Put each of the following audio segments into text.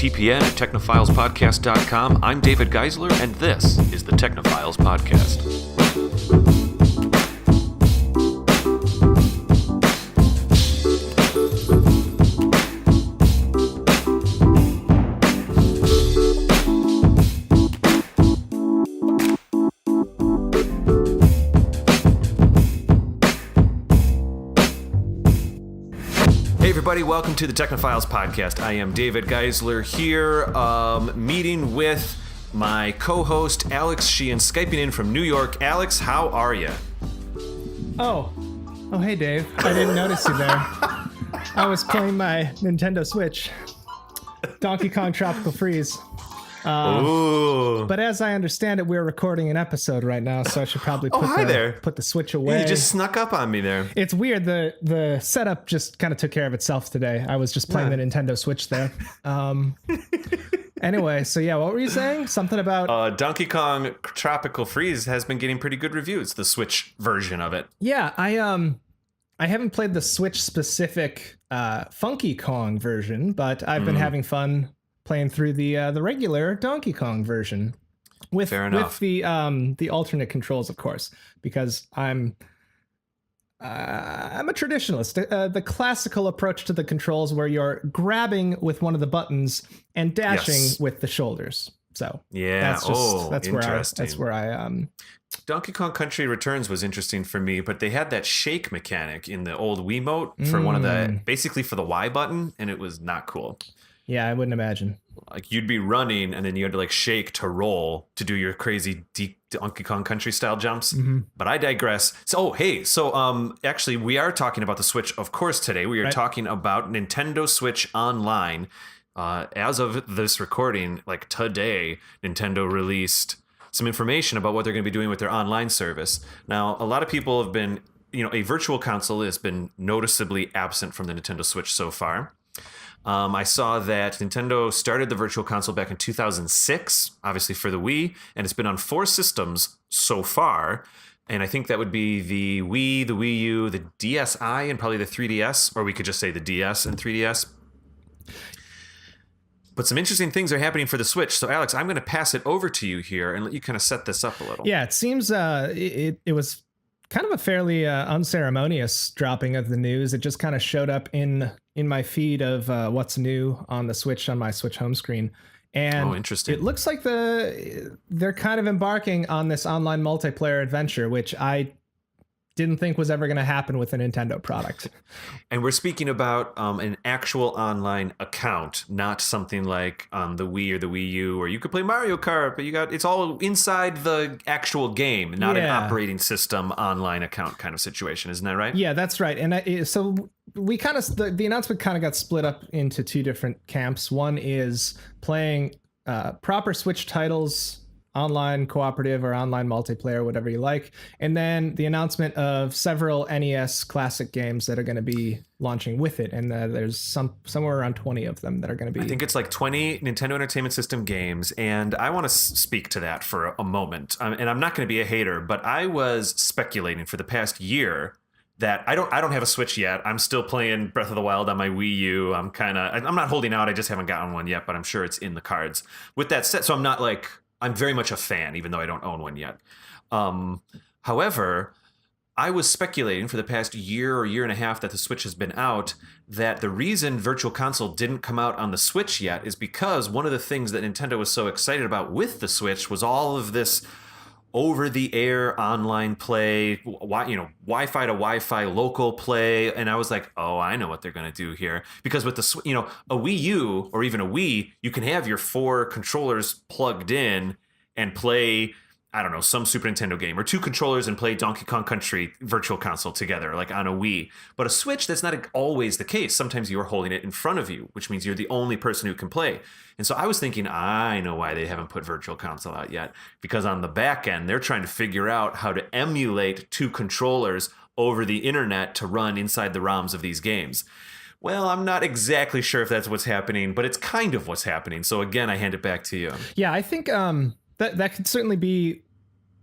TPN at technophilespodcast.com. I'm David Geisler, and this is the Technophiles Podcast. Everybody, welcome to the Technophiles Podcast. I am David Geisler here, meeting with my co-host Alex Sheehan, Skyping in from New York. Alex, how are you? Oh, hey Dave. I didn't notice you there. I was playing my Nintendo Switch, Donkey Kong Tropical Freeze. Ooh. But as I understand it, we're recording an episode right now, so I should probably put the Switch away. You just snuck up on me there. It's weird. The setup just kind of took care of itself today. I was just playing the Nintendo Switch there. Anyway, so yeah, what were you saying? Something about... Donkey Kong Tropical Freeze has been getting pretty good reviews, the Switch version of it. Yeah, I haven't played the Switch-specific Funky Kong version, but I've been having fun playing through the regular Donkey Kong version with the alternate controls, of course, because I'm a traditionalist. The classical approach to the controls where you're grabbing with one of the buttons and dashing with the shoulders. So yeah, that's where I Donkey Kong Country Returns was interesting for me, but they had that shake mechanic in the old Wiimote for one of basically for the Y button, and it was not cool. Yeah, I wouldn't imagine. Like you'd be running and then you had to like shake to roll to do your crazy Donkey Kong Country style jumps. Mm-hmm. But I digress. So, actually we are talking about the Switch, of course, today. We are talking about Nintendo Switch Online. As of this recording, like today, Nintendo released some information about what they're going to be doing with their online service. Now, a lot of people have been, a virtual console has been noticeably absent from the Nintendo Switch so far. I saw that Nintendo started the Virtual Console back in 2006, obviously for the Wii, and it's been on 4 systems so far. And I think that would be the Wii, the Wii U, the DSi, and probably the 3DS, or we could just say the DS and 3DS. But some interesting things are happening for the Switch. So, Alex, I'm going to pass it over to you here and let you kind of set this up a little. Yeah, it seems it was kind of a fairly unceremonious dropping of the news. It just kind of showed up in my feed of what's new on the Switch on my Switch home screen. And interesting. It looks like they're kind of embarking on this online multiplayer adventure, which I didn't think was ever going to happen with a Nintendo product. And we're speaking about an actual online account, not something like the Wii or the Wii U, where you could play Mario Kart, but it's all inside the actual game, not an operating system online account kind of situation. Isn't that right? Yeah, that's right. And so we kind of, the announcement kind of got split up into 2 different camps. One is playing proper Switch titles, online cooperative or online multiplayer, whatever you like. And then the announcement of several NES classic games that are going to be launching with it. And there's somewhere around 20 of them that are going to be... I think it's like 20 Nintendo Entertainment System games. And I want to speak to that for a moment. And I'm not going to be a hater, but I was speculating for the past year that I don't have a Switch yet. I'm still playing Breath of the Wild on my Wii U. I'm not holding out. I just haven't gotten one yet, but I'm sure it's in the cards. With that said, so I'm very much a fan, even though I don't own one yet. However, I was speculating for the past year or year and a half that the Switch has been out, that the reason Virtual Console didn't come out on the Switch yet is because one of the things that Nintendo was so excited about with the Switch was all of this over-the-air online play, Wi-Fi to Wi-Fi local play, and I was like, oh, I know what they're going to do here. Because with the, a Wii U or even a Wii, you can have your 4 controllers plugged in and play, I don't know, some Super Nintendo game, or 2 controllers and play Donkey Kong Country Virtual Console together, like on a Wii. But a Switch, that's not always the case. Sometimes you're holding it in front of you, which means you're the only person who can play. And so I was thinking, I know why they haven't put Virtual Console out yet. Because on the back end, they're trying to figure out how to emulate 2 controllers over the internet to run inside the ROMs of these games. Well, I'm not exactly sure if that's what's happening, but it's kind of what's happening. So again, I hand it back to you. Yeah, I think that could certainly be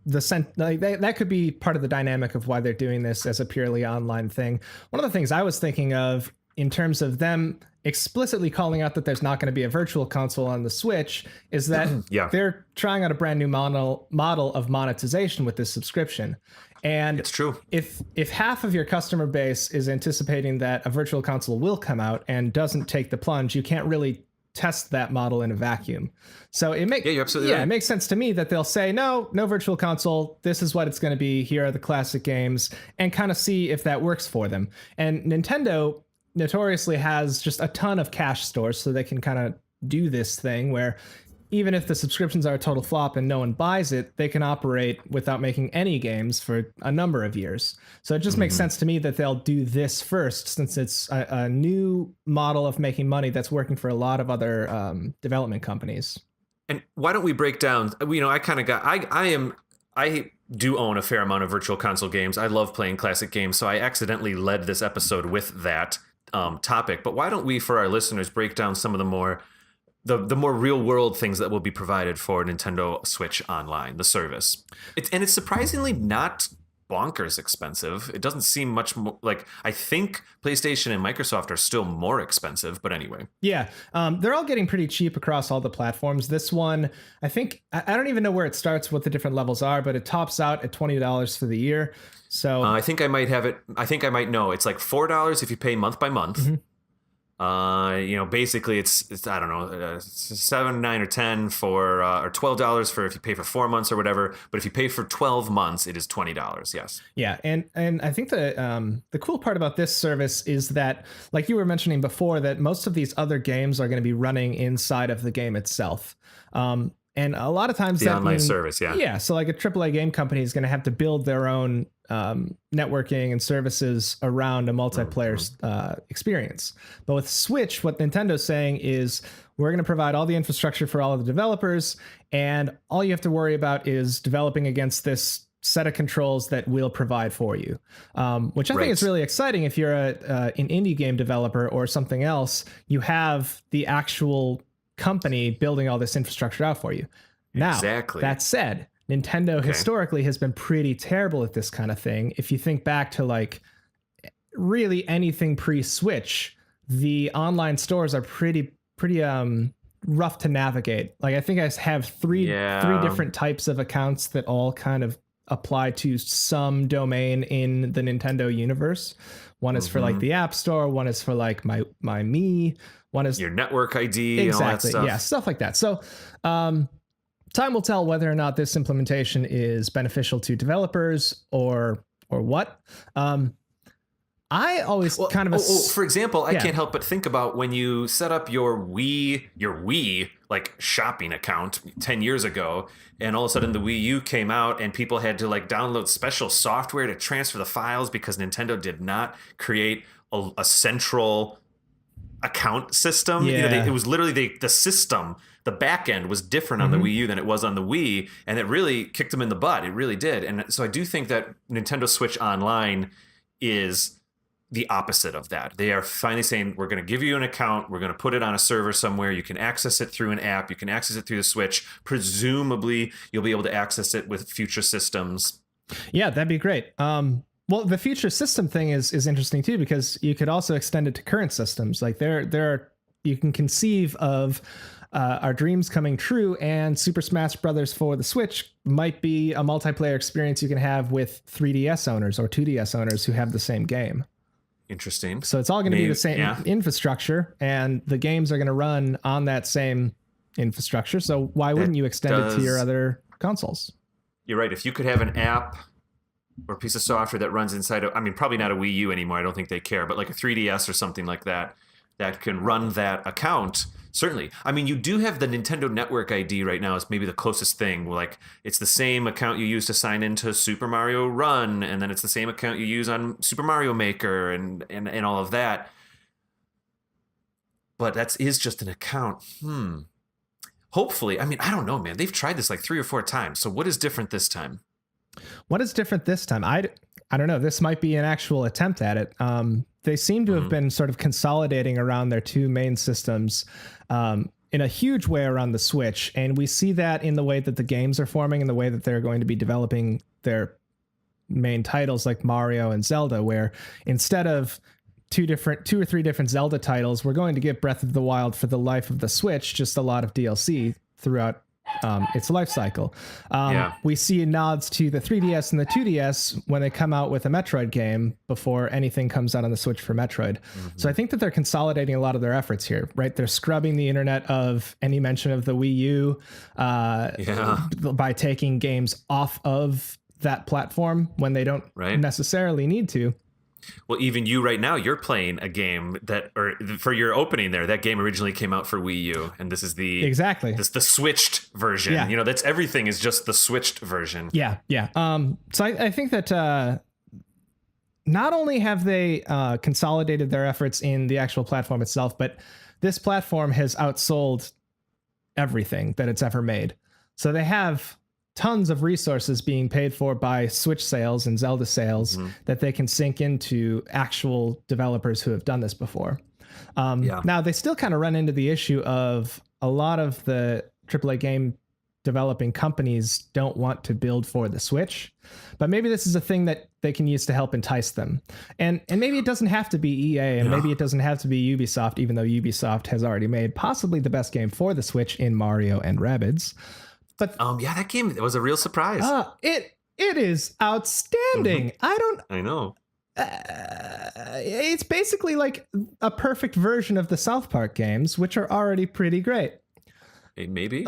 that could be part of the dynamic of why they're doing this as a purely online thing. One of the things I was thinking of in terms of them explicitly calling out that there's not going to be a virtual console on the Switch is that they're trying out a brand new model of monetization with this subscription. And it's true. If half of your customer base is anticipating that a virtual console will come out and doesn't take the plunge, you can't really test that model in a vacuum. So it makes it makes sense to me that they'll say no virtual console. This is what it's going to be. Here are the classic games, and kind of see if that works for them. And Nintendo notoriously has just a ton of cash stores, so they can kind of do this thing where even if the subscriptions are a total flop and no one buys it, they can operate without making any games for a number of years. So it just makes sense to me that they'll do this first, since it's a new model of making money that's working for a lot of other development companies. And why don't we break down, I do own a fair amount of virtual console games. I love playing classic games, so I accidentally led this episode with that topic. But why don't we, for our listeners, break down some of the more real world things that will be provided for Nintendo Switch Online, the service. It's surprisingly not bonkers expensive. It doesn't seem much more like, I think PlayStation and Microsoft are still more expensive, but anyway. Yeah, they're all getting pretty cheap across all the platforms. This one, I think, I don't even know where it starts, what the different levels are, but it tops out at $20 for the year. So I think I might have it. I think I might know. It's like $4 if you pay month by month. Mm-hmm. Basically it's I don't know, $7, $9, or $10 for or $12 for if you pay for 4 months or whatever. But if you pay for 12 months, it is $20. Yes. Yeah, and I think the cool part about this service is that, like you were mentioning before, that most of these other games are going to be running inside of the game itself. And a lot of times the online service, yeah. So like a AAA game company is going to have to build their own networking and services around a multiplayer experience. But with Switch, what Nintendo's saying is we're going to provide all the infrastructure for all of the developers, and all you have to worry about is developing against this set of controls that we'll provide for you, which I think is really exciting. If you're an indie game developer or something else, you have the actual company building all this infrastructure out for you. Now, that said, Nintendo historically has been pretty terrible at this kind of thing. If you think back to like really anything pre-Switch, the online stores are pretty rough to navigate. Like I think I have three different types of accounts that all kind of apply to some domain in the Nintendo universe. One is for like the App Store, one is for like my Me, one is your network ID, and all that stuff. Yeah, stuff like that. So time will tell whether or not this implementation is beneficial to developers or what. I always for example, I can't help but think about when you set up your Wii like shopping account 10 years ago, and all of a sudden the Wii U came out and people had to like download special software to transfer the files because Nintendo did not create a central account system. Yeah. It was literally the system, the back end was different on the Wii U than it was on the Wii, and it really kicked them in the butt. It really did. And so I do think that Nintendo Switch Online is the opposite of that. They are finally saying, we're going to give you an account, we're going to put it on a server somewhere, you can access it through an app, you can access it through the Switch, presumably you'll be able to access it with future systems. Yeah, that'd be great. Well, the future system thing is interesting too, because you could also extend it to current systems. Like you can conceive of our dreams coming true, and Super Smash Brothers for the Switch might be a multiplayer experience you can have with 3DS owners or 2DS owners who have the same game. Interesting. So it's all going to be the same infrastructure, and the games are going to run on that same infrastructure. So why wouldn't you extend it to your other consoles? You're right. If you could have an app or a piece of software that runs inside of, I mean, probably not a Wii U anymore, I don't think they care, but like a 3DS or something like that, that can run that account, certainly. I mean, you do have the Nintendo Network ID right now. It's maybe the closest thing. Like, it's the same account you use to sign into Super Mario Run, and then it's the same account you use on Super Mario Maker and all of that. But that is just an account. Hopefully, I mean, I don't know, man. They've tried this like 3 or 4 times. So what is different this time? What is different this time? I don't know. This might be an actual attempt at it. They seem to have been sort of consolidating around their two main systems in a huge way around the Switch. And we see that in the way that the games are forming and the way that they're going to be developing their main titles like Mario and Zelda, where instead of two or three different Zelda titles, we're going to get Breath of the Wild for the life of the Switch, just a lot of DLC throughout its life cycle. We see nods to the 3DS and the 2DS when they come out with a Metroid game before anything comes out on the Switch for Metroid. So I think that they're consolidating a lot of their efforts here, right? They're scrubbing the internet of any mention of the Wii U by taking games off of that platform when they don't necessarily need to. Well, even you right now, you're playing a game that, or for your opening there, that game originally came out for Wii U, and this is the the switched version. Yeah. You know, that's everything is just the switched version. Yeah. So I think that not only have they consolidated their efforts in the actual platform itself, but this platform has outsold everything that it's ever made. So they have tons of resources being paid for by Switch sales and Zelda sales that they can sink into actual developers who have done this before. Now, they still kind of run into the issue of a lot of the AAA game developing companies don't want to build for the Switch, but maybe this is a thing that they can use to help entice them. And maybe it doesn't have to be EA, and maybe it doesn't have to be Ubisoft, even though Ubisoft has already made possibly the best game for the Switch in Mario and Rabbids. But that game, it was a real surprise. It is outstanding. I know. It's basically like a perfect version of the South Park games, which are already pretty great. Maybe.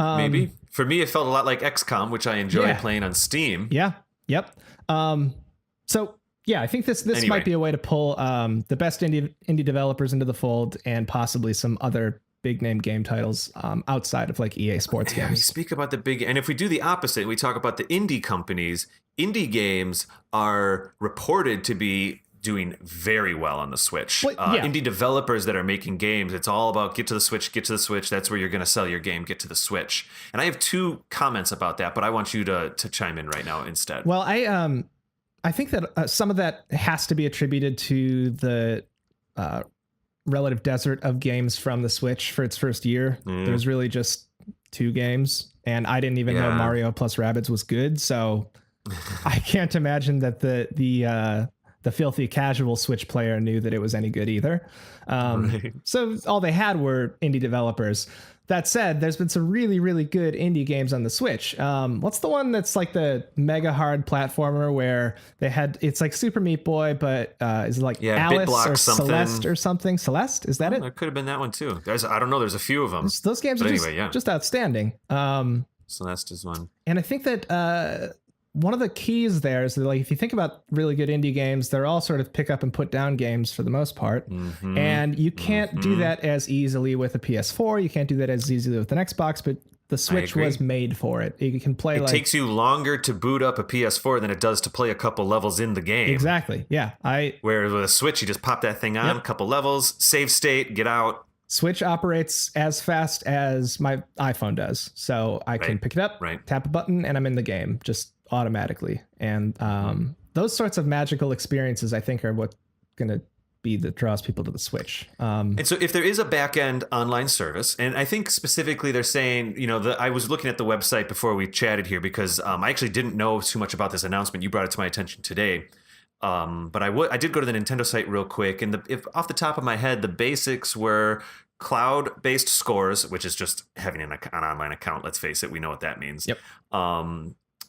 For me, it felt a lot like XCOM, which I enjoy playing on Steam. Yeah. Yep. So I think this might be a way to pull the best indie developers into the fold, and possibly some other big name game titles outside of like EA Sports games. We speak about the big, and if we do the opposite, we talk about the indie companies. Indie games are reported to be doing very well on the Switch. Indie developers that are making games, it's all about get to the Switch. That's where you're going to sell your game. Get to the Switch. And I have two comments about that, but I want you to chime in right now instead. Well, I think that some of that has to be attributed to the relative desert of games from the Switch for its first year. There's really just 2 games, and I didn't even know Mario plus Rabbids was good, so I can't imagine that the filthy casual Switch player knew that it was any good either. So all they had were indie developers. That said, there's been some really, really good indie games on the Switch. What's the one that's like the mega hard platformer where it's like Super Meat Boy, but is it like Alice or something. Celeste or something? Celeste? Is that it? It could have been that one too. I don't know. There's a few of them. Those games are just outstanding. Celeste is one. And I think that one of the keys there is that, like, if you think about really good indie games, they're all sort of pick up and put down games for the most part. And you can't do that as easily with a PS4. You can't do that as easily with an Xbox, but the Switch was made for it. You can play it takes you longer to boot up a PS4 than it does to play a couple levels in the game. Exactly. Yeah. Whereas with a Switch, you just pop that thing on, couple levels, save state, get out. Switch operates as fast as my iPhone does. So I can pick it up, tap a button, and I'm in the game just automatically. And those sorts of magical experiences, I think, are what going to be that draws people to the Switch. And so if there is a back-end online service, and I think specifically they're saying, I was looking at the website before we chatted here because I actually didn't know too much about this announcement. You brought it to my attention today. But I did go to the Nintendo site real quick, and if off the top of my head, the basics were cloud-based scores, which is just having an online account. Let's face it, we know what that means. Yep.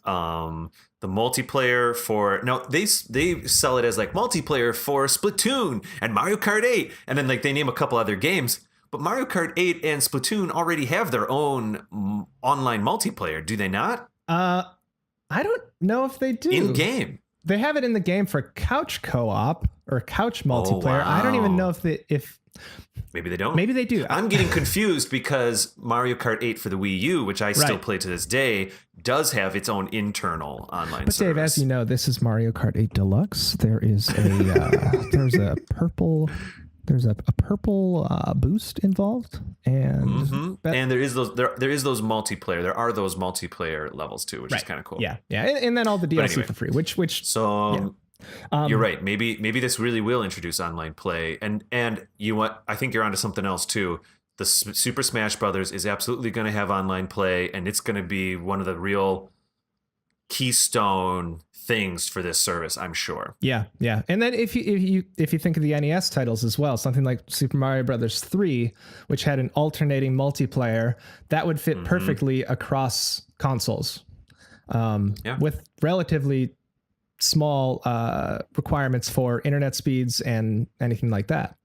The multiplayer they sell it as like multiplayer for Splatoon and Mario Kart 8, and then like they name a couple other games. But Mario Kart 8 and Splatoon already have their own online multiplayer, do they not? I don't know if they do. In game. They have it in the game for couch co-op or couch multiplayer. I don't even know if maybe they don't. Maybe they do. I'm getting confused because Mario Kart 8 for the Wii U, which I still play to this day, does have its own internal online service. But Dave, as you know, this is Mario Kart 8 Deluxe. There is a purple boost involved, and and there is those multiplayer. There are those multiplayer levels too, which is kind of cool. Yeah, and then all the DLC for free. Which so. You're right. Maybe this really will introduce online play, and I think you're onto something else too. The Super Smash Brothers is absolutely going to have online play, and it's going to be one of the real keystone things for this service, I'm sure. Yeah, yeah. And then if you think of the NES titles as well, something like Super Mario Brothers 3, which had an alternating multiplayer, that would fit perfectly across consoles. With relatively small requirements for internet speeds and anything like that.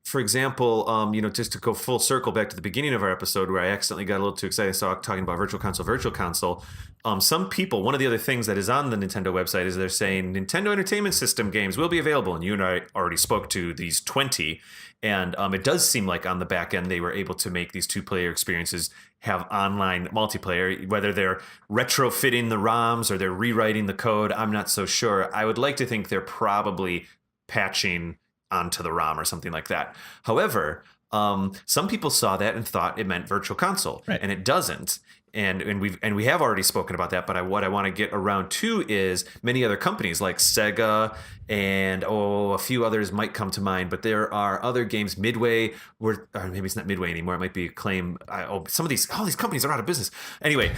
For example, just to go full circle back to the beginning of our episode where I accidentally got a little too excited, talking about Virtual Console. Some people, one of the other things that is on the Nintendo website is they're saying Nintendo Entertainment System games will be available. And you and I already spoke to these 20. And it does seem like on the back end, they were able to make these 2-player experiences have online multiplayer, whether they're retrofitting the ROMs or they're rewriting the code. I'm not so sure. I would like to think they're probably patching onto the ROM or something like that. However, some people saw that and thought it meant Virtual Console, right. And it doesn't. And we have already spoken about that. But what I want to get around to is many other companies like Sega and a few others might come to mind. But there are other games. Midway, or maybe it's not Midway anymore. It might be Acclaim. All these companies are out of business. Anyway,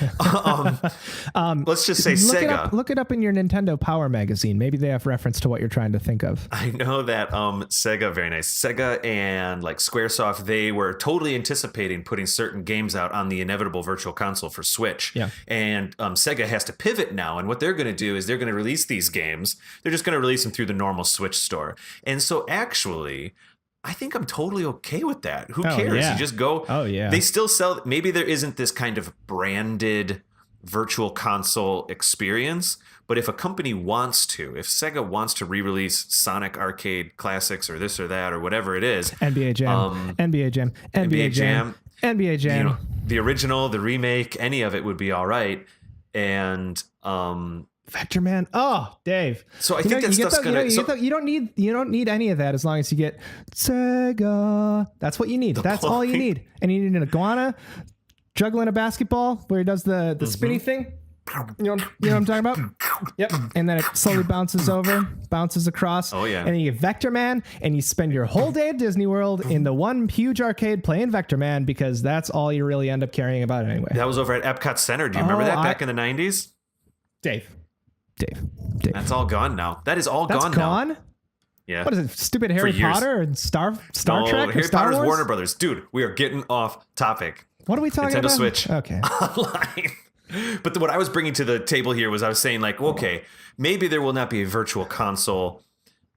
let's just say Sega. Look it up in your Nintendo Power magazine. Maybe they have reference to what you're trying to think of. I know that Sega, very nice. Sega and like Squaresoft, they were totally anticipating putting certain games out on the inevitable Virtual Console for Switch. Yeah. And Sega has to pivot now. And what they're going to do is they're going to release these games. They're just going to release them through the normal Switch store. And so actually, I think I'm totally okay with that. Who cares? Yeah. You just go. Oh, yeah. They still sell. Maybe there isn't this kind of branded Virtual Console experience. But if a company wants to, if Sega wants to re-release Sonic Arcade Classics or this or that or whatever it is. NBA Jam. NBA Jam. NBA Jam. NBA Jam. The original, the remake, any of it would be all right. And Vector Man. Oh, Dave. So I think that stuff's gonna. You don't need any of that as long as you get Sega. That's what you need. That's all you need. And you need an iguana juggling a basketball where he does the spinny thing. You know what I'm talking about? Yep. And then it slowly bounces across. Oh, yeah. And then you get Vector Man, and you spend your whole day at Disney World in the one huge arcade playing Vector Man because that's all you really end up caring about anyway. That was over at Epcot Center. Do you remember that back in the 90s? Dave. That's all gone now. That is all That's gone now. Yeah. What is it? Stupid Harry Potter and Star Trek? Harry Star Potter's Wars? Warner Brothers. Dude, we are getting off topic. What are we talking Nintendo about? Switch. Okay. Online. But what I was bringing to the table here was I was saying like, okay, maybe there will not be a Virtual Console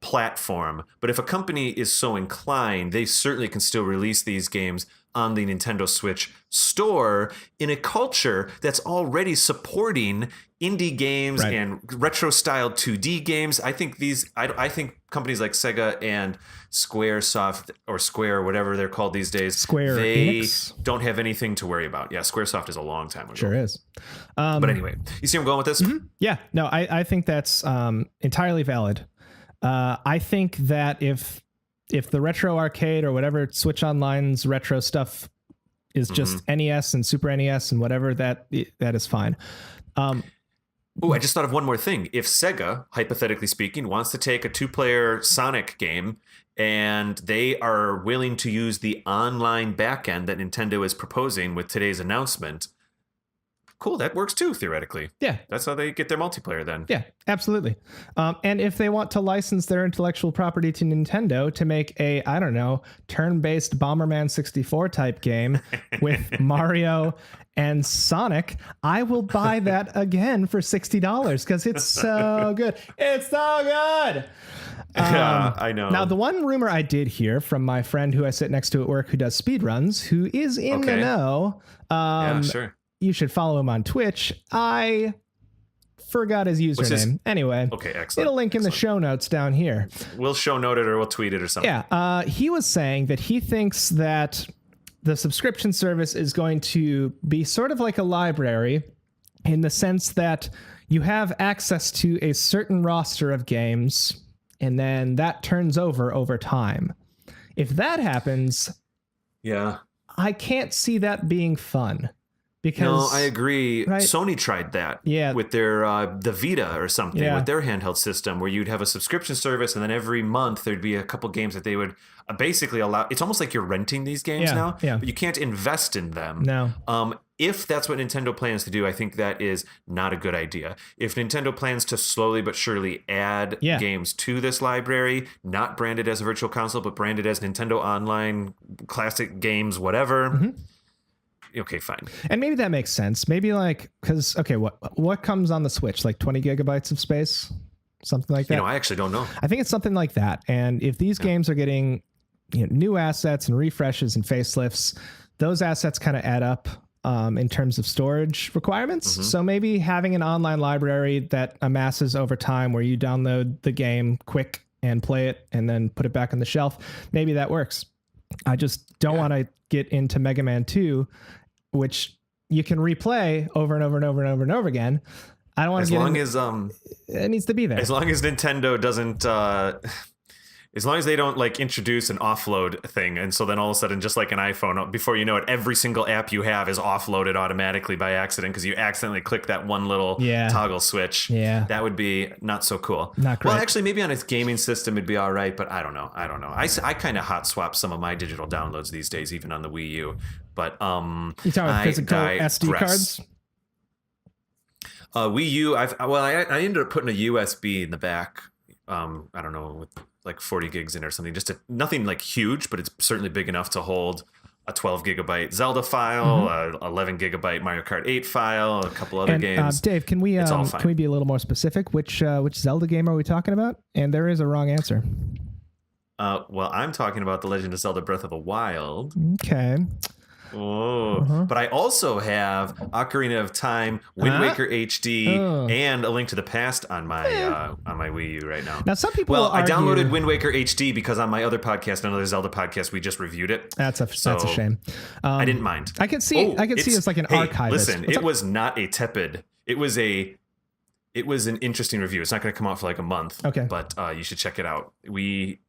platform, but if a company is so inclined, they certainly can still release these games on the Nintendo Switch store in a culture that's already supporting indie games and retro styled 2D games. I think I think companies like Sega and Squaresoft or Square, whatever they're called these days, they Enix? Don't have anything to worry about. Yeah, Squaresoft is a long time ago. Sure is. But anyway, you see where I'm going with this? Mm-hmm. Yeah, no, I think that's entirely valid. I think that if the retro arcade or whatever Switch Online's retro stuff is just NES and Super NES and whatever, that is fine. I just thought of one more thing. If Sega, hypothetically speaking, wants to take a 2-player Sonic game and they are willing to use the online backend that Nintendo is proposing with today's announcement, cool, that works too, theoretically. Yeah. That's how they get their multiplayer then. Yeah, absolutely. And if they want to license their intellectual property to Nintendo to make a, I don't know, turn-based Bomberman 64 type game with Mario and Sonic, I will buy that again for $60 because it's so good. It's so good. Yeah, I know. Now, the one rumor I did hear from my friend who I sit next to at work who does speedruns, who is in the know. Yeah, sure. You should follow him on Twitch. I forgot his username. Anyway, okay, excellent. It'll link in the show notes down here. We'll show note it or we'll tweet it or something. Yeah, he was saying that he thinks that the subscription service is going to be sort of like a library in the sense that you have access to a certain roster of games and then that turns over time. If that happens, I can't see that being fun. Because, no, I agree. Right? Sony tried that with their the Vita or something, with their handheld system where you'd have a subscription service and then every month there'd be a couple games that they would basically allow. It's almost like you're renting these games now, but you can't invest in them. No. if that's what Nintendo plans to do, I think that is not a good idea. If Nintendo plans to slowly but surely add games to this library, not branded as a virtual console, but branded as Nintendo Online, classic games, whatever, okay, fine. And maybe that makes sense. Maybe like, because, okay, what comes on the Switch? Like 20 gigabytes of space? Something like that? I actually don't know. I think it's something like that. And if these games are getting new assets and refreshes and facelifts, those assets kind of add up in terms of storage requirements. So maybe having an online library that amasses over time where you download the game quick and play it and then put it back on the shelf, maybe that works. I just don't want to get into Mega Man 2, which you can replay over and over and over and over and over again. I don't want to get as it needs to be there. As long as Nintendo doesn't as long as they don't like introduce an offload thing, and so then all of a sudden, just like an iPhone, before you know it, every single app you have is offloaded automatically by accident because you accidentally click that one little toggle switch. Yeah, that would be not so cool. Not great. Well, actually, maybe on its gaming system it'd be all right, but I don't know. I kind of hot swap some of my digital downloads these days, even on the Wii U. But you talking about physical SD cards? Wii U. I ended up putting a USB in the back. I don't know, with like 40 gigs in or something. Nothing like huge, but it's certainly big enough to hold a 12 gigabyte Zelda file, a 11 gigabyte Mario Kart 8 file, a couple other games. Dave, can we be a little more specific? Which Zelda game are we talking about? And there is a wrong answer. Well, I'm talking about The Legend of Zelda Breath of the Wild. Okay. Oh, but I also have Ocarina of Time, Wind Waker HD, and A Link to the Past on my Wii U right now. Now, some people I downloaded Wind Waker HD because on my other podcast, another Zelda podcast, we just we reviewed it. That's a shame. I didn't mind. I can see it's like an archivist. Listen, it was not a tepid. It was an interesting review. It's not going to come out for like a month. Okay, but you should check it out. We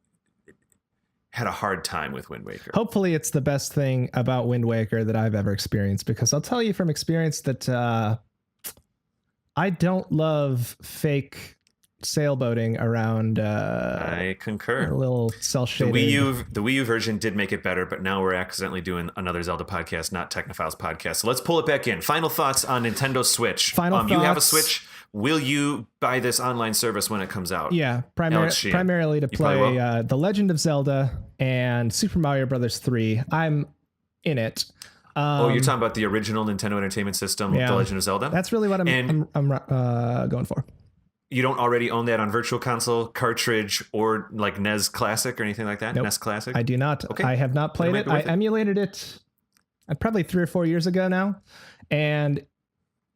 had a hard time with Wind Waker. Hopefully it's the best thing about Wind Waker that I've ever experienced, because I'll tell you from experience that I don't love fake sailboating around I concur. A little cell shaded. The Wii U version did make it better, but now we're accidentally doing another Zelda podcast, not Technophiles podcast. So let's pull it back in. Final thoughts on Nintendo Switch. You have a Switch. Will you buy this online service when it comes out? Yeah, primarily to play The Legend of Zelda and Super Mario Brothers 3. I'm in it. You're talking about the original Nintendo Entertainment System, The Legend of Zelda? That's really what I'm going for. You don't already own that on Virtual Console, cartridge, or like NES Classic or anything like that? Nope. NES Classic? I do not. Okay. I have not played it. I emulated it probably 3 or 4 years ago now. And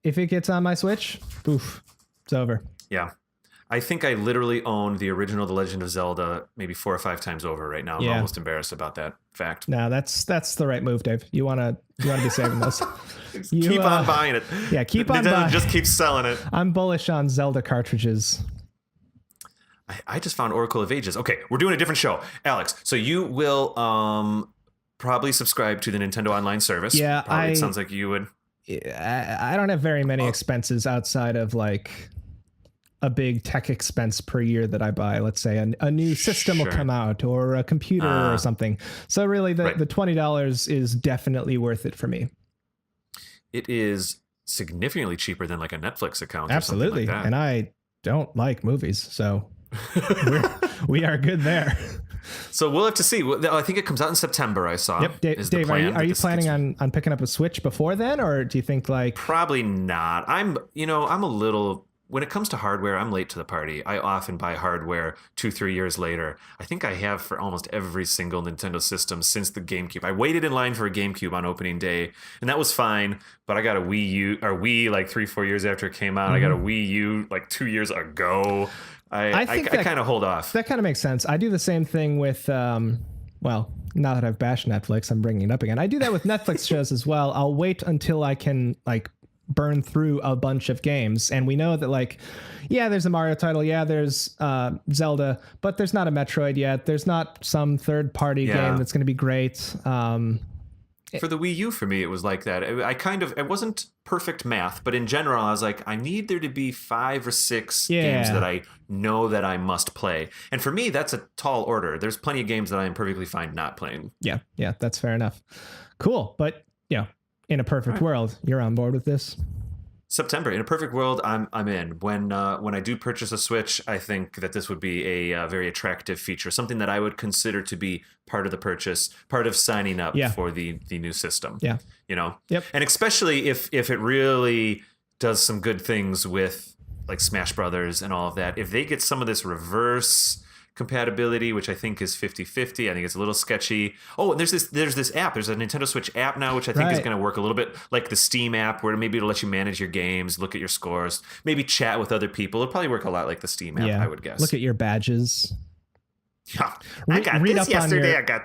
if it gets on my Switch, poof, it's over. Yeah. I think I literally own the original The Legend of Zelda maybe 4 or 5 times over right now. I'm almost embarrassed about that fact. No, that's the right move, Dave. You wanna be saving those. Keep on buying it. Yeah, keep on buying. Just keep selling it. I'm bullish on Zelda cartridges. I just found Oracle of Ages. Okay, we're doing a different show. Alex, so you will probably subscribe to the Nintendo Online service. Yeah, it sounds like you would. I don't have very many expenses outside of like a big tech expense per year that I buy. Let's say a new system will come out, or a computer or something. So really the $20 is definitely worth it for me. It is significantly cheaper than like a Netflix account. Absolutely. Or something like that. And I don't like movies, so we are good there. So we'll have to see. I think it comes out in September, I saw. Yep. Dave, are you planning on picking up a Switch before then, or do you think like... Probably not. I'm a little... When it comes to hardware, I'm late to the party. I often buy hardware 2-3 years later. I think I have for almost every single Nintendo system since the GameCube. I waited in line for a GameCube on opening day, and that was fine. But I got a Wii like 3-4 years after it came out. I got a Wii U like 2 years ago. I kind of hold off. That kind of makes sense. I do the same thing with, now that I've bashed Netflix, I'm bringing it up again. I do that with Netflix shows as well. I'll wait until I can like burn through a bunch of games, and we know that like, there's a Mario title, there's Zelda, but there's not a Metroid yet. There's not some third-party game that's going to be great. For the Wii U, for me, it was like that. It wasn't perfect math, but in general, I was like, I need there to be 5 or 6 games that I know that I must play. And for me, that's a tall order. There's plenty of games that I am perfectly fine not playing. Yeah, that's fair enough. Cool. But, in a perfect world, you're on board with this? September, in a perfect world, I'm in. When I do purchase a Switch, I think that this would be a very attractive feature, something that I would consider to be part of the purchase, part of signing up for the new system. Yeah, Yep. And especially if it really does some good things with like Smash Brothers and all of that, if they get some of this reverse compatibility, which I think is 50-50. I think it's a little sketchy. Oh, and there's this app. There's a Nintendo Switch app now, which I think is going to work a little bit like the Steam app, where maybe it'll let you manage your games, look at your scores, maybe chat with other people. It'll probably work a lot like the Steam app, I would guess. Look at your badges. Yeah, I got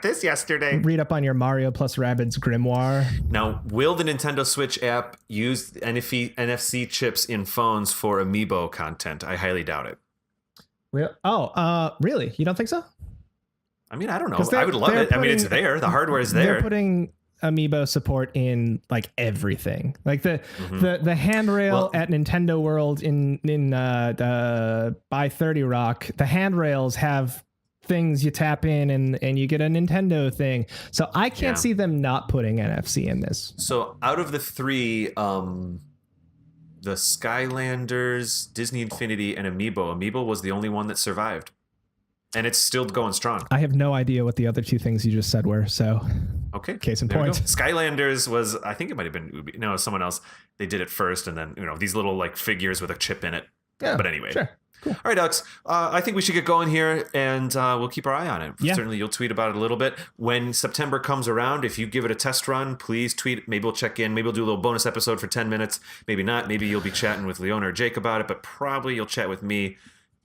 this yesterday. Read up on your Mario plus Rabbids grimoire. Now, will the Nintendo Switch app use NFC chips in phones for Amiibo content? I highly doubt it. Really? You don't think so? I mean, I don't know. I would love it. I mean, it's there. The hardware is there. They're putting Amiibo support in like everything. Like the handrail at Nintendo World in the by 30 Rock. The handrails have things you tap in and you get a Nintendo thing. So I can't see them not putting NFC in this. So out of the three, the Skylanders, Disney Infinity, and Amiibo was the only one that survived. And it's still going strong. I have no idea what the other two things you just said were, so... Okay. Case in point. Skylanders was, I think it might have been Ubi. No, someone else. They did it first, and then, these little like figures with a chip in it. Yeah, but anyway. Sure. Cool. All right, Alex. I think we should get going here, and we'll keep our eye on it. Yeah. Certainly, you'll tweet about it a little bit. When September comes around, if you give it a test run, please tweet. Maybe we'll check in. Maybe we'll do a little bonus episode for 10 minutes. Maybe not. Maybe you'll be chatting with Leona or Jake about it, but probably you'll chat with me.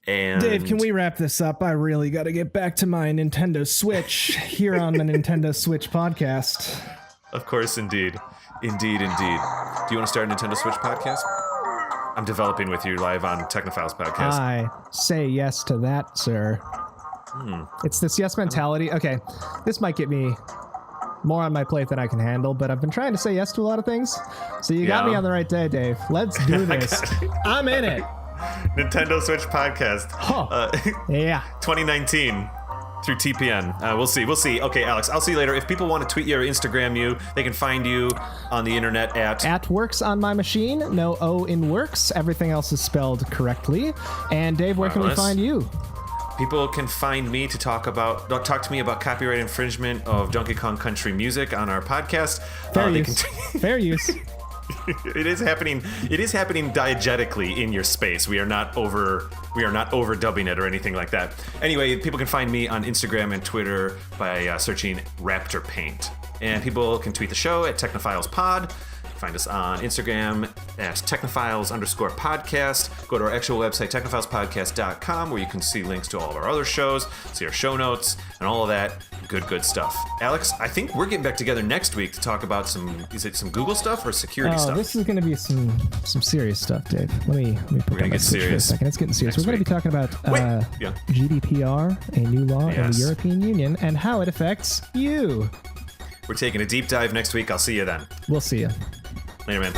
And Dave, can we wrap this up? I really got to get back to my Nintendo Switch here on the Nintendo Switch podcast. Of course, indeed. Indeed. Do you want to start a Nintendo Switch podcast? I'm developing with you live on Technophiles podcast. I say yes to that, sir. It's this yes mentality. Okay, this might get me more on my plate than I can handle, but I've been trying to say yes to a lot of things. So you got me on the right day, Dave. Let's do this. I'm in it. Nintendo Switch podcast. 2019 through TPN. We'll see. Okay, Alex, I'll see you later. If people want to tweet you or Instagram you, they can find you on the internet at Works on my machine. No O in Works. Everything else is spelled correctly. And Dave, where can we find you? People can find me to talk to me about copyright infringement of Donkey Kong Country music on our podcast. Fair use. It is happening diegetically in your space. We are not overdubbing it or anything like that. Anyway, people can find me on Instagram and Twitter by searching Raptor Paint. And people can tweet the show at Technophiles Pod. Find us on Instagram at Technophiles_podcast. Go to our actual website, technophilespodcast.com, where you can see links to all of our other shows, see our show notes, and all of that good stuff. Alex, I think we're getting back together next week to talk about some Google stuff or security stuff? This is going to be some serious stuff, Dave. Let me put we're going to get serious. It's getting serious. We're going to be talking about GDPR, a new law in the European Union, and how it affects you. We're taking a deep dive next week. I'll see you then. We'll see you. Later, man.